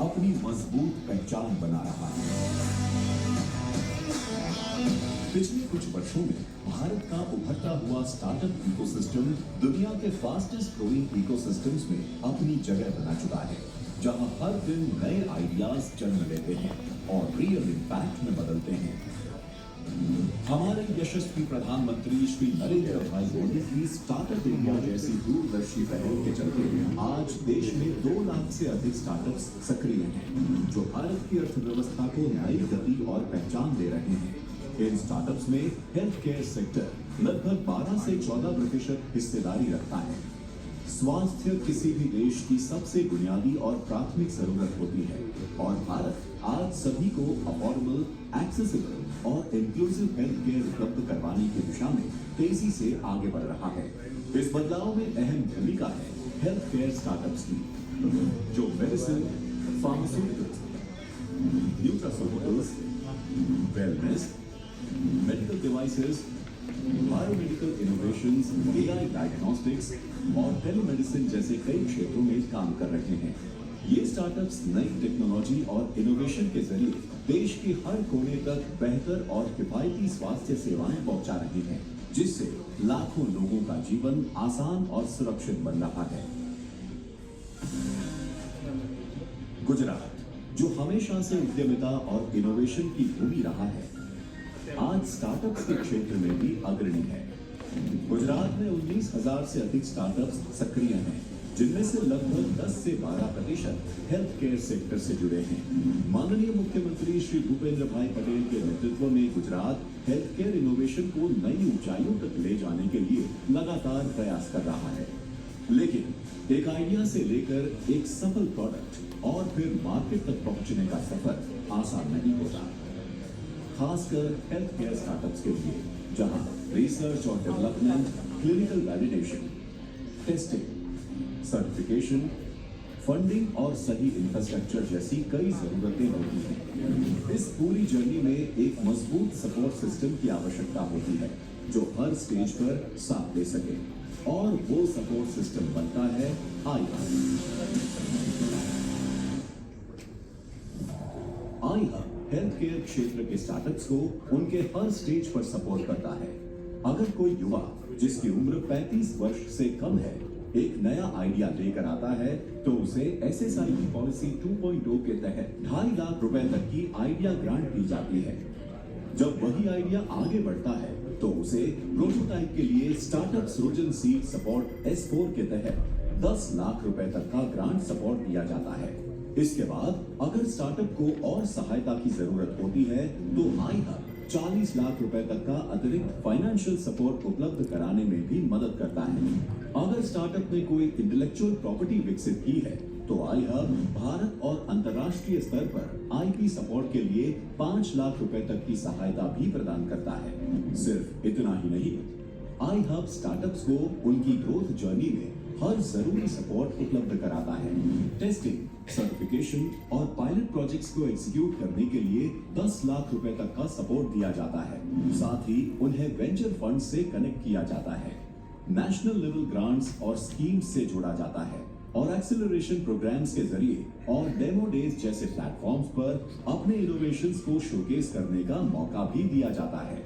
अपनी मजबूत पहचान बना रहा है। पिछले कुछ वर्षों में भारत का उभरता हुआ स्टार्टअप इकोसिस्टम दुनिया के फास्टेस्ट ग्रोइंग इकोसिस्टम्स में अपनी जगह बना चुका है, जहां हर दिन नए आइडियाज जन्म लेते हैं और रियल इम्पैक्ट में बदलते हैं। हमारे यशस्वी प्रधानमंत्री श्री नरेंद्र भाई मोदी की स्टार्टअप इंडिया जैसी दूरदर्शी पहल के चलते आज देश में 2 लाख से अधिक स्टार्टअप्स सक्रिय हैं, जो भारत की अर्थव्यवस्था को नई गति और पहचान दे रहे हैं। इन स्टार्टअप्स में हेल्थ केयर सेक्टर लगभग 12 से 14% हिस्सेदारी रखता है। स्वास्थ्य किसी भी देश की सबसे बुनियादी और प्राथमिक जरूरत होती है और भारत आज सभी को अफोर्डेबल, एक्सेसिबल और इंक्लूसिव हेल्थ केयर उपलब्ध करवाने की दिशा में तेजी से आगे बढ़ रहा है। इस बदलाव में अहम भूमिका है हेल्थ केयर स्टार्टअप्स की, जो medicine, pharmaceuticals, nutraceuticals, wellness, medical devices, biomedical innovations, AI diagnostics और टेलीमेडिसिन जैसे कई क्षेत्रों में काम कर रहे हैं। ये स्टार्टअप्स नई टेक्नोलॉजी और इनोवेशन के जरिए देश के हर कोने तक बेहतर और किफायती स्वास्थ्य सेवाएं पहुंचा रहे हैं, जिससे लाखों लोगों का जीवन आसान और सुरक्षित बन रहा है। गुजरात, जो हमेशा से उद्यमिता और इनोवेशन की भूमि रहा है, आज स्टार्टअप्स के क्षेत्र में भी अग्रणी है। गुजरात में 19,000 से अधिक स्टार्टअप्स सक्रिय हैं, जिनमें से लगभग 10 से 12% हेल्थ केयर सेक्टर से जुड़े हैं। माननीय मुख्यमंत्री श्री भूपेंद्र भाई पटेल के नेतृत्व में गुजरात हेल्थ केयर इनोवेशन को नई ऊंचाइयों तक ले जाने के लिए लगातार प्रयास कर रहा है। लेकिन एक आइडिया से लेकर एक सफल प्रोडक्ट और फिर मार्केट तक पहुंचने का सफर आसान नहीं होता, खासकर हेल्थ केयर स्टार्टअप्स के लिए, जहां रिसर्च और development, clinical validation, testing, certification, funding और सही इंफ्रास्ट्रक्चर जैसी कई जरूरतें होती हैं। इस पूरी जर्नी में एक मजबूत सपोर्ट सिस्टम की आवश्यकता होती है, जो हर स्टेज पर साथ दे सके, और वो सपोर्ट सिस्टम बनता है iHub हेल्थ केयर क्षेत्र के स्टार्टअप्स को उनके हर स्टेज पर सपोर्ट करता है। अगर कोई युवा जिसकी उम्र 35 वर्ष से कम है एक नया आइडिया लेकर आता है, तो उसे SSIP पॉलिसी 2.0 के तहत 2.5 लाख रुपए तक की आइडिया ग्रांट दी जाती है। जब वही आइडिया आगे बढ़ता है, तो उसे प्रोटोटाइप के लिए स्टार्टअप सृजन सीड सपोर्ट S4 के तहत 10 लाख रुपए तक का ग्रांट सपोर्ट दिया जाता है। इसके बाद अगर स्टार्टअप को और सहायता की जरूरत होती है, तो iHub 40 लाख रुपए तक का अतिरिक्त फाइनेंशियल सपोर्ट उपलब्ध कराने में भी मदद करता है। अगर स्टार्टअप ने कोई इंटेलेक्चुअल प्रॉपर्टी विकसित की है, तो iHub भारत और अंतर्राष्ट्रीय स्तर पर IP सपोर्ट के लिए 5 लाख रुपए तक की सहायता भी प्रदान करता है। सिर्फ इतना ही नहीं, iHub स्टार्टअप्स को उनकी ग्रोथ जर्नी में हर जरूरी सपोर्ट उपलब्ध कराता है। टेस्टिंग, सर्टिफिकेशन और पायलट प्रोजेक्ट्स को एग्जीक्यूट करने के लिए 10 लाख रुपए तक का सपोर्ट दिया जाता है। साथ ही उन्हें वेंचर फंड से कनेक्ट किया जाता है, नेशनल लेवल ग्रांट्स और स्कीम्स से जोड़ा जाता है और एक्सेलरेशन प्रोग्राम्स के जरिए और डेमो डेज जैसे प्लेटफॉर्म्स पर अपने इनोवेशंस को शोकेस करने का मौका भी दिया जाता है।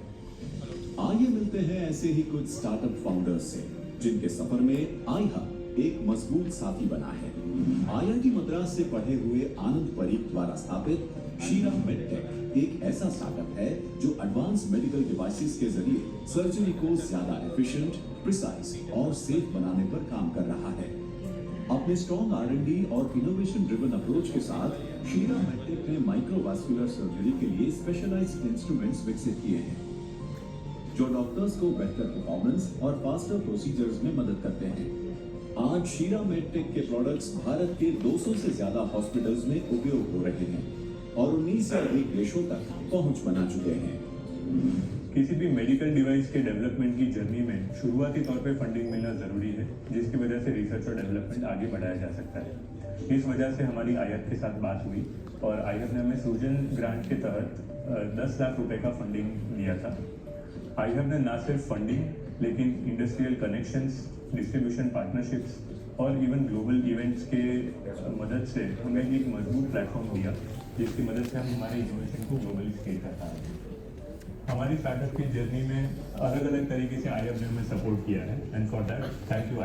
आइए मिलते हैं ऐसे ही कुछ स्टार्टअप फाउंडर्स से, जिनके सफर में iHub एक मजबूत साथी बना है। IIT मद्रास से पढ़े हुए आनंद परीख द्वारा स्थापित शीरा मेडटेक एक ऐसा स्टार्टअप है जो एडवांस मेडिकल डिवाइसेस के जरिए सर्जरी को ज्यादा एफिशिएंट, प्रिसाइज और सेफ बनाने पर काम कर रहा है। अपने स्ट्रॉन्ग R&D और इनोवेशन ड्रिवन अप्रोच के साथ शीरा मेडटेक ने माइक्रोवास्कुलर सर्जरी के लिए स्पेशलाइज्ड इंस्ट्रूमेंट्स विकसित किए हैं, जो डॉक्टर्स को बेहतर परफॉर्मेंस और फास्टर प्रोसीजर्स में मदद करते हैं। आज शीरा मेडटेक के प्रोडक्ट्स भारत के 200 से ज्यादा हॉस्पिटल्स में उपयोग हो रहे हैं और 19 से अधिक देशों तक पहुंच बना चुके हैं। किसी भी मेडिकल डिवाइस के डेवलपमेंट की जर्नी में शुरुआती तौर पे फंडिंग मिलना जरूरी है, जिसकी वजह से रिसर्च और डेवलपमेंट आगे बढ़ाया जा सकता है। इस वजह से हमारी iHub के साथ बात हुई और iHub ने हमें सृजन ग्रांट के तहत 10 लाख रुपए का फंडिंग दिया था। iHub ने न सिर्फ फंडिंग, लेकिन इंडस्ट्रियल कनेक्शंस, डिस्ट्रीब्यूशन पार्टनरशिप्स और इवन ग्लोबल इवेंट्स के मदद से हमें एक मजबूत प्लेटफॉर्म दिया, जिसकी मदद से हम हमारे इनोवेशन को ग्लोबली स्केल कर पा रहे हैं। हमारी स्टार्टअप की जर्नी में अलग अलग तरीके से IIF ने हमें सपोर्ट किया है, and for that thank you.